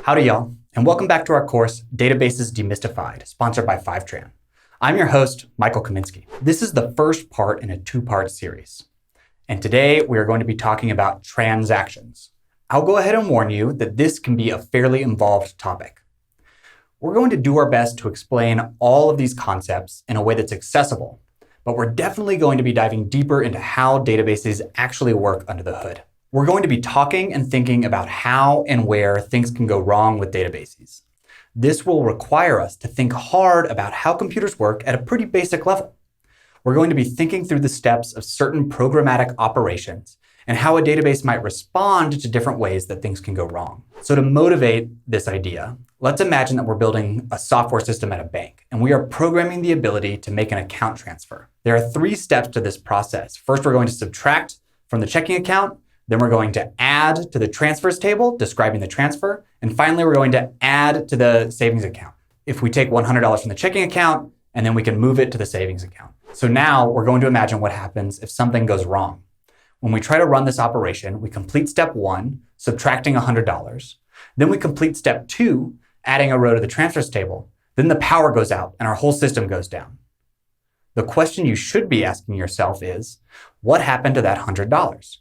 Howdy y'all, and welcome back to our course, Databases Demystified, sponsored by Fivetran. I'm your host, Michael Kaminksy. This is the first part in a two-part series. And today we are going to be talking about transactions. I'll go ahead and warn you that this can be a fairly involved topic. We're going to do our best to explain all of these concepts in a way that's accessible, but we're definitely going to be diving deeper into how databases actually work under the hood. We're going to be talking and thinking about how and where things can go wrong with databases. This will require us to think hard about how computers work at a pretty basic level. We're going to be thinking through the steps of certain programmatic operations and how a database might respond to different ways that things can go wrong. So to motivate this idea, let's imagine that we're building a software system at a bank, and we are programming the ability to make an account transfer. There are three steps to this process. First, we're going to subtract from the checking account. Then we're going to add to the transfers table, describing the transfer. And finally, we're going to add to the savings account. If we take $100 from the checking account, and then we can move it to the savings account. So now we're going to imagine what happens if something goes wrong. When we try to run this operation, we complete step 1, subtracting $100. Then we complete step 2, adding a row to the transfers table. Then the power goes out and our whole system goes down. The question you should be asking yourself is, what happened to that $100?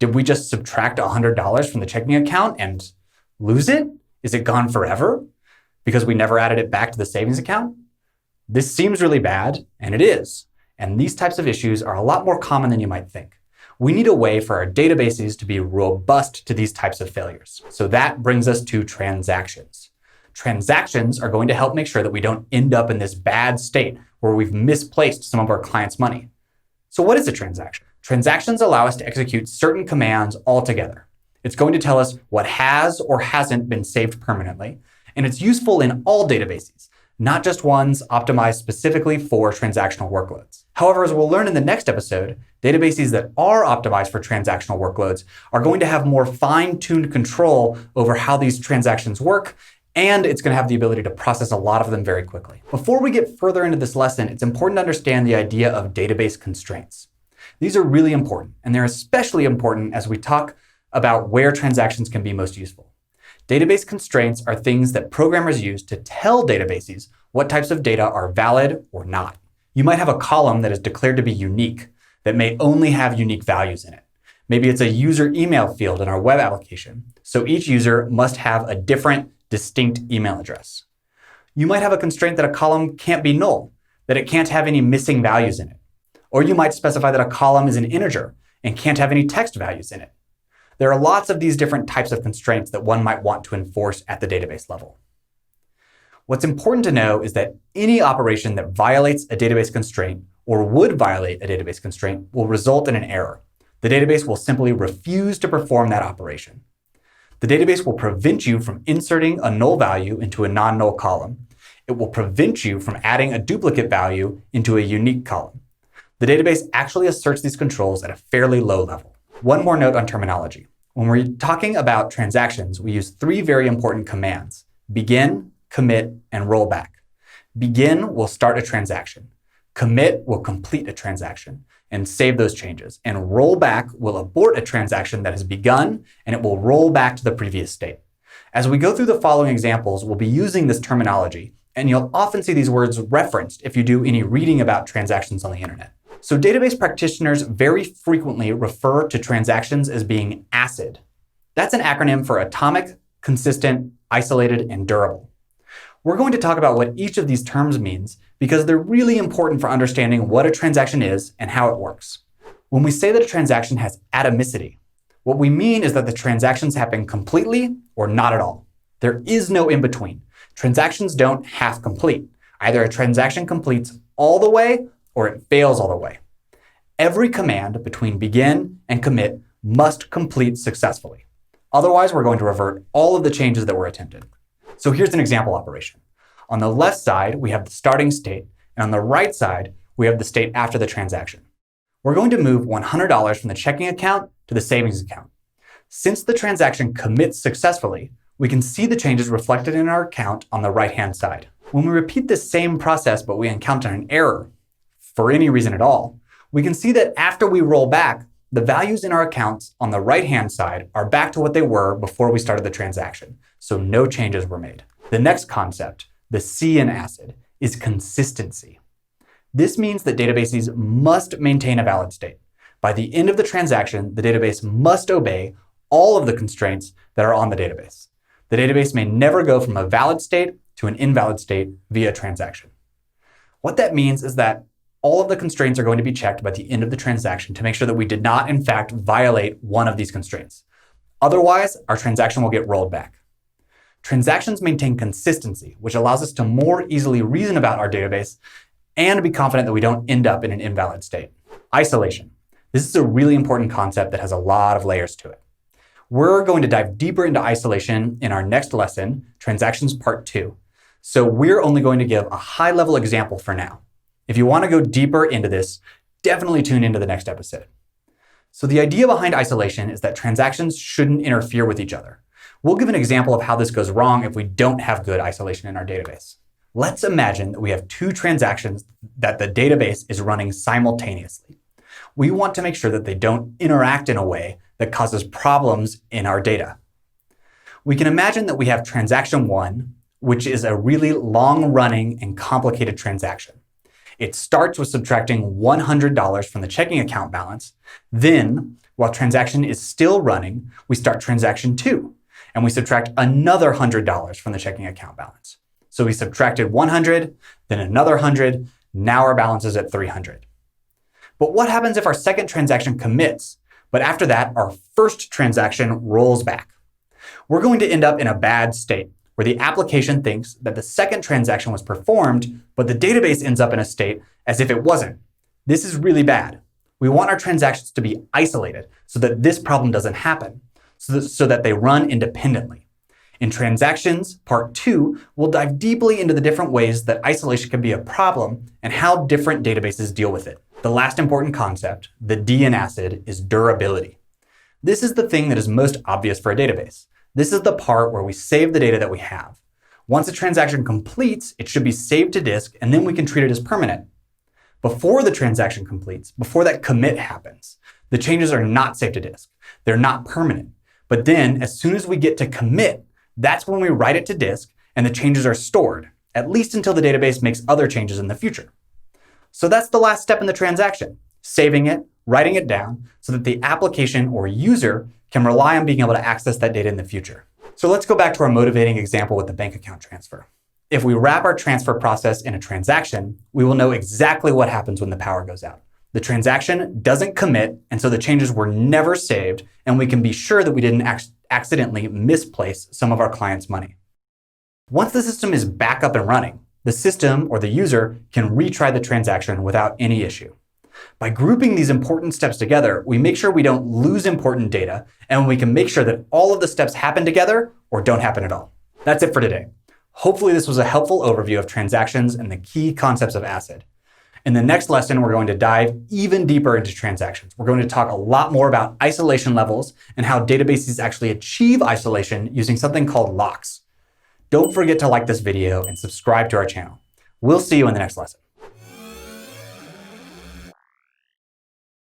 Did we just subtract $100 from the checking account and lose it? Is it gone forever because we never added it back to the savings account? This seems really bad, and it is. And these types of issues are a lot more common than you might think. We need a way for our databases to be robust to these types of failures. So that brings us to transactions. Transactions are going to help make sure that we don't end up in this bad state where we've misplaced some of our clients' money. So what is a transaction? Transactions allow us to execute certain commands altogether. It's going to tell us what has or hasn't been saved permanently, and it's useful in all databases, not just ones optimized specifically for transactional workloads. However, as we'll learn in the next episode, databases that are optimized for transactional workloads are going to have more fine-tuned control over how these transactions work, and it's going to have the ability to process a lot of them very quickly. Before we get further into this lesson, it's important to understand the idea of database constraints. These are really important, and they're especially important as we talk about where transactions can be most useful. Database constraints are things that programmers use to tell databases what types of data are valid or not. You might have a column that is declared to be unique, that may only have unique values in it. Maybe it's a user email field in our web application, so each user must have a different, distinct email address. You might have a constraint that a column can't be null, that it can't have any missing values in it. Or you might specify that a column is an integer and can't have any text values in it. There are lots of these different types of constraints that one might want to enforce at the database level. What's important to know is that any operation that violates a database constraint or would violate a database constraint will result in an error. The database will simply refuse to perform that operation. The database will prevent you from inserting a null value into a non-null column. It will prevent you from adding a duplicate value into a unique column. The database actually asserts these controls at a fairly low level. One more note on terminology. When we're talking about transactions, we use three very important commands: begin, commit, and rollback. Begin will start a transaction. Commit will complete a transaction and save those changes. And rollback will abort a transaction that has begun, and it will roll back to the previous state. As we go through the following examples, we'll be using this terminology, and you'll often see these words referenced if you do any reading about transactions on the internet. So database practitioners very frequently refer to transactions as being ACID. That's an acronym for atomic, consistent, isolated, and durable. We're going to talk about what each of these terms means because they're really important for understanding what a transaction is and how it works. When we say that a transaction has atomicity, what we mean is that the transactions happen completely or not at all. There is no in between. Transactions don't half complete. Either a transaction completes all the way or it fails all the way. Every command between begin and commit must complete successfully. Otherwise, we're going to revert all of the changes that were attempted. So here's an example operation. On the left side, we have the starting state, and on the right side, we have the state after the transaction. We're going to move $100 from the checking account to the savings account. Since the transaction commits successfully, we can see the changes reflected in our account on the right-hand side. When we repeat this same process but we encounter an error, for any reason at all, we can see that after we roll back, the values in our accounts on the right-hand side are back to what they were before we started the transaction, so no changes were made. The next concept, the C in ACID, is consistency. This means that databases must maintain a valid state. By the end of the transaction, the database must obey all of the constraints that are on the database. The database may never go from a valid state to an invalid state via transaction. What that means is that all of the constraints are going to be checked by the end of the transaction to make sure that we did not, in fact, violate one of these constraints. Otherwise, our transaction will get rolled back. Transactions maintain consistency, which allows us to more easily reason about our database and be confident that we don't end up in an invalid state. Isolation. This is a really important concept that has a lot of layers to it. We're going to dive deeper into isolation in our next lesson, Transactions Part 2. So we're only going to give a high-level example for now. If you want to go deeper into this, definitely tune into the next episode. So the idea behind isolation is that transactions shouldn't interfere with each other. We'll give an example of how this goes wrong if we don't have good isolation in our database. Let's imagine that we have two transactions that the database is running simultaneously. We want to make sure that they don't interact in a way that causes problems in our data. We can imagine that we have transaction 1, which is a really long-running and complicated transaction. It starts with subtracting $100 from the checking account balance. Then, while transaction is still running, we start transaction 2, and we subtract another $100 from the checking account balance. So we subtracted 100, then another 100, now our balance is at 300. But what happens if our second transaction commits, but after that, our first transaction rolls back? We're going to end up in a bad state, where the application thinks that the second transaction was performed, but the database ends up in a state as if it wasn't. This is really bad. We want our transactions to be isolated so that this problem doesn't happen, so that they run independently. In Transactions Part 2, we'll dive deeply into the different ways that isolation can be a problem and how different databases deal with it. The last important concept, the D in ACID, is durability. This is the thing that is most obvious for a database. This is the part where we save the data that we have. Once a transaction completes, it should be saved to disk, and then we can treat it as permanent. Before the transaction completes, before that commit happens, the changes are not saved to disk. They're not permanent. But then, as soon as we get to commit, that's when we write it to disk, and the changes are stored, at least until the database makes other changes in the future. So that's the last step in the transaction, saving it, writing it down, so that the application or user can rely on being able to access that data in the future. So let's go back to our motivating example with the bank account transfer. If we wrap our transfer process in a transaction, we will know exactly what happens when the power goes out. The transaction doesn't commit, and so the changes were never saved, and we can be sure that we didn't accidentally misplace some of our clients' money. Once the system is back up and running, the system or the user can retry the transaction without any issue. By grouping these important steps together, we make sure we don't lose important data, and we can make sure that all of the steps happen together or don't happen at all. That's it for today. Hopefully this was a helpful overview of transactions and the key concepts of ACID. In the next lesson, we're going to dive even deeper into transactions. We're going to talk a lot more about isolation levels and how databases actually achieve isolation using something called locks. Don't forget to like this video and subscribe to our channel. We'll see you in the next lesson.